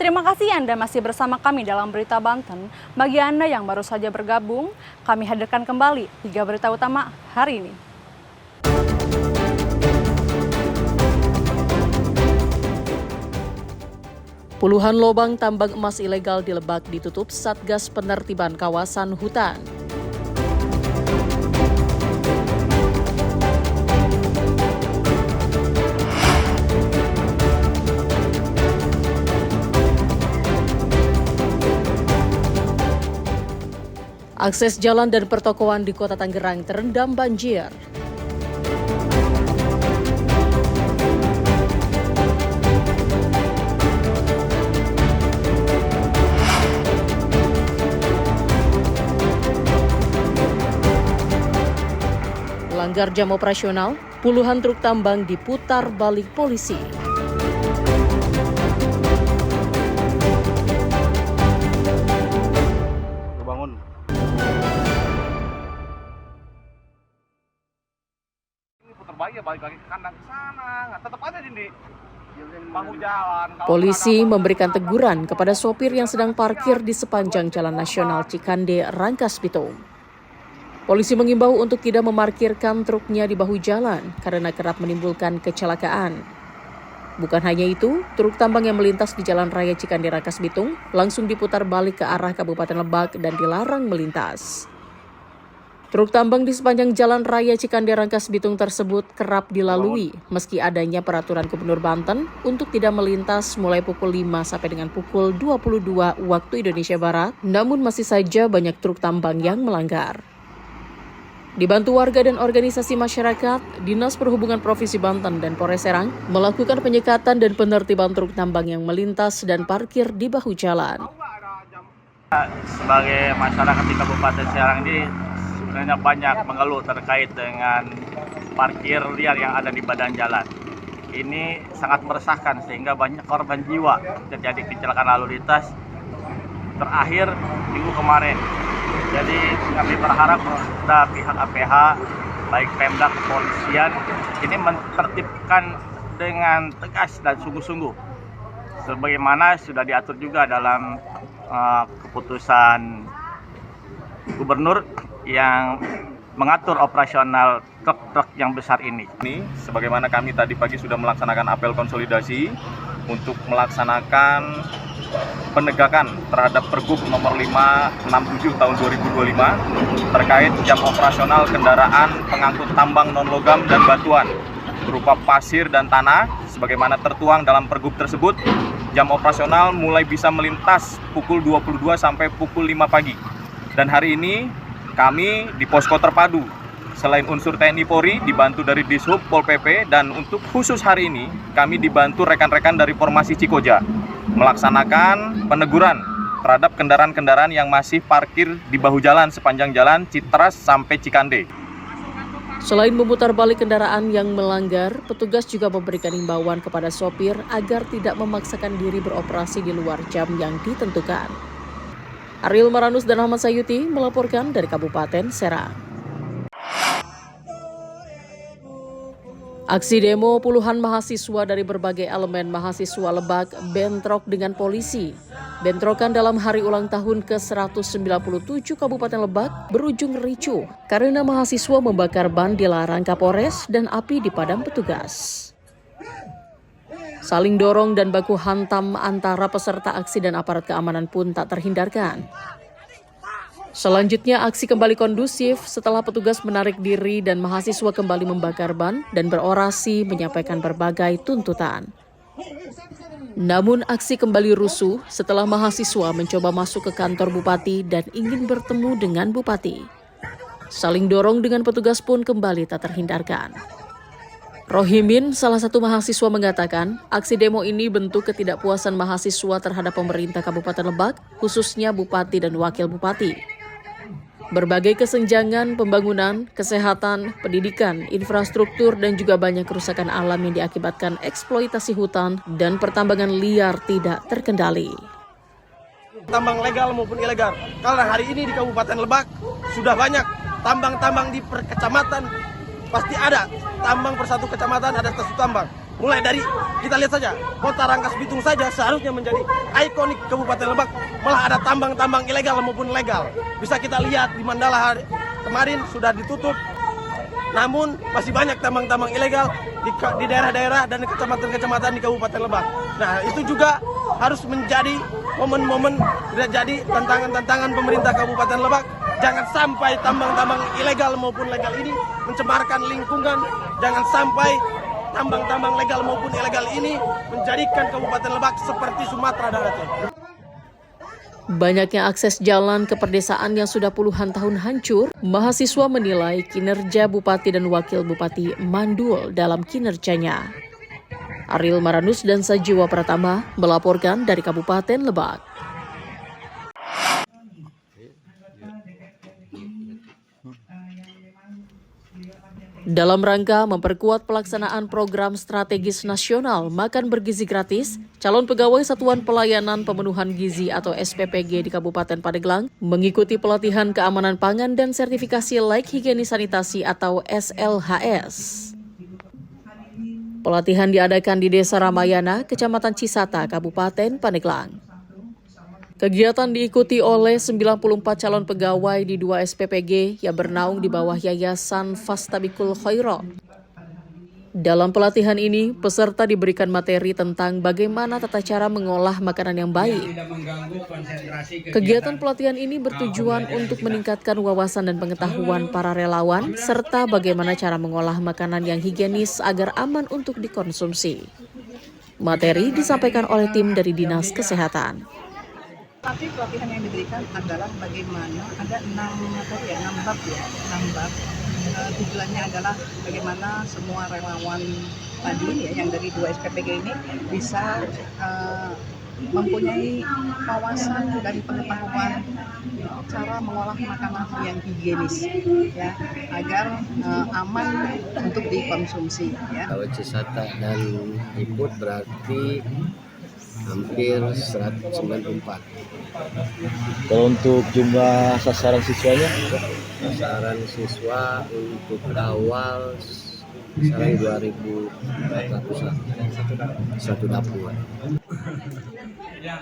Terima kasih Anda masih bersama kami dalam Berita Banten. Bagi Anda yang baru saja bergabung, kami hadirkan kembali 3 berita utama hari ini. Puluhan lubang tambang emas ilegal di Lebak ditutup Satgas Penertiban Kawasan Hutan. Akses jalan dan pertokoan di Kota Tangerang terendam banjir. Langgar jam operasional, puluhan truk tambang diputar balik polisi. Balik lagi ke kandang sana, tetap aja di bahu jalan. Polisi memberikan teguran kepada sopir yang sedang parkir di sepanjang Jalan Nasional Cikande, Rangkas Bitung. Polisi mengimbau untuk tidak memarkirkan truknya di bahu jalan karena kerap menimbulkan kecelakaan. Bukan hanya itu, truk tambang yang melintas di Jalan Raya Cikande, Rangkas Bitung langsung diputar balik ke arah Kabupaten Lebak dan dilarang melintas. Truk tambang di sepanjang Jalan Raya Cikande, Rangkas Bitung tersebut kerap dilalui meski adanya peraturan Gubernur Banten untuk tidak melintas mulai pukul 5 sampai dengan pukul 22 waktu Indonesia Barat, namun masih saja banyak truk tambang yang melanggar. Dibantu warga dan organisasi masyarakat, Dinas Perhubungan Provinsi Banten dan Polres Serang melakukan penyekatan dan penertiban truk tambang yang melintas dan parkir di bahu jalan. Sebagai masyarakat di Kabupaten Serang ini sebenarnya banyak mengeluh terkait dengan parkir liar yang ada di badan jalan. Ini sangat meresahkan sehingga banyak korban jiwa terjadi kecelakaan lalu lintas terakhir minggu kemarin. Jadi kami berharap kepada pihak APH, baik Pemda, kepolisian, ini menertibkan dengan tegas dan sungguh-sungguh. Sebagaimana sudah diatur juga dalam keputusan Gubernur yang mengatur operasional truk-truk yang besar ini. Sebagaimana kami tadi pagi sudah melaksanakan apel konsolidasi untuk melaksanakan penegakan terhadap Pergub nomor 567 tahun 2025 terkait jam operasional kendaraan pengangkut tambang non-logam dan batuan berupa pasir dan tanah sebagaimana tertuang dalam Pergub tersebut. Jam operasional mulai bisa melintas pukul 22 sampai pukul 5 pagi. Dan hari ini kami di posko terpadu, selain unsur TNI Polri, dibantu dari Dishub, Pol PP, dan untuk khusus hari ini, kami dibantu rekan-rekan dari Formasi Cikoja, melaksanakan peneguran terhadap kendaraan-kendaraan yang masih parkir di bahu jalan sepanjang jalan Citras sampai Cikande. Selain memutar balik kendaraan yang melanggar, petugas juga memberikan imbauan kepada sopir agar tidak memaksakan diri beroperasi di luar jam yang ditentukan. Ariel Maranus dan Ahmad Sayuti melaporkan dari Kabupaten Serang. Aksi demo puluhan mahasiswa dari berbagai elemen mahasiswa Lebak bentrok dengan polisi. Bentrokan dalam hari ulang tahun ke-197 Kabupaten Lebak berujung ricuh karena mahasiswa membakar ban dilarang Kapolres dan api dipadam petugas. Saling dorong dan baku hantam antara peserta aksi dan aparat keamanan pun tak terhindarkan. Selanjutnya aksi kembali kondusif setelah petugas menarik diri dan mahasiswa kembali membakar ban dan berorasi menyampaikan berbagai tuntutan. Namun aksi kembali rusuh setelah mahasiswa mencoba masuk ke kantor bupati dan ingin bertemu dengan bupati. Saling dorong dengan petugas pun kembali tak terhindarkan. Rohimin, salah satu mahasiswa mengatakan, aksi demo ini bentuk ketidakpuasan mahasiswa terhadap pemerintah Kabupaten Lebak, khususnya Bupati dan Wakil Bupati. Berbagai kesenjangan pembangunan, kesehatan, pendidikan, infrastruktur, dan juga banyak kerusakan alam yang diakibatkan eksploitasi hutan dan pertambangan liar tidak terkendali. Tambang legal maupun ilegal. Karena hari ini di Kabupaten Lebak sudah banyak tambang-tambang di per kecamatan, pasti ada tambang per satu kecamatan ada satu tambang. Mulai dari kita lihat saja, kota Rangkas Bitung saja seharusnya menjadi ikonik Kabupaten Lebak, malah ada tambang-tambang ilegal maupun legal. Bisa kita lihat di Mandala kemarin sudah ditutup, namun masih banyak tambang-tambang ilegal di daerah-daerah dan kecamatan-kecamatan di Kabupaten Lebak. Nah, itu juga harus menjadi momen-momen, jadi tantangan-tantangan pemerintah Kabupaten Lebak. Jangan sampai tambang-tambang ilegal maupun legal ini mencemarkan lingkungan. Jangan sampai tambang-tambang legal maupun ilegal ini menjadikan Kabupaten Lebak seperti Sumatera Daratan. Banyaknya akses jalan ke perdesaan yang sudah puluhan tahun hancur, mahasiswa menilai kinerja Bupati dan Wakil Bupati mandul dalam kinerjanya. Ariel Maranus dan Sajiwa Pratama melaporkan dari Kabupaten Lebak. Dalam rangka memperkuat pelaksanaan program strategis nasional Makan Bergizi Gratis, calon pegawai Satuan Pelayanan Pemenuhan Gizi atau SPPG di Kabupaten Pandeglang mengikuti pelatihan keamanan pangan dan sertifikasi layak higienis sanitasi atau SLHS. Pelatihan diadakan di Desa Ramayana, Kecamatan Cisata, Kabupaten Pandeglang. Kegiatan diikuti oleh 94 calon pegawai di 2 SPPG yang bernaung di bawah Yayasan Fastabikul Khairat. Dalam pelatihan ini, peserta diberikan materi tentang bagaimana tata cara mengolah makanan yang baik. Kegiatan pelatihan ini bertujuan untuk meningkatkan wawasan dan pengetahuan para relawan, serta bagaimana cara mengolah makanan yang higienis agar aman untuk dikonsumsi. Materi disampaikan oleh tim dari Dinas Kesehatan. Tapi pelatihan yang diberikan adalah bagaimana ada 6 bab. Tujuannya adalah bagaimana semua relawan tadi yang dari 2 SPPG ini bisa mempunyai wawasan dan pengetahuan cara mengolah makanan yang higienis ya, agar aman untuk dikonsumsi ya. Kalau Cisata dan ikut berarti hampir 194. Kalau untuk jumlah sasaran siswanya? Sasaran siswa untuk awal sekarang 2.400 satu dapur.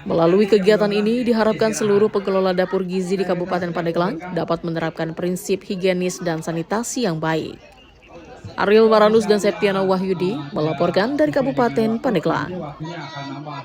Melalui kegiatan ini diharapkan seluruh pengelola dapur gizi di Kabupaten Pandeglang dapat menerapkan prinsip higienis dan sanitasi yang baik. Ariel Maranus dan Septiana Wahyudi melaporkan dari Kabupaten Pandeglang.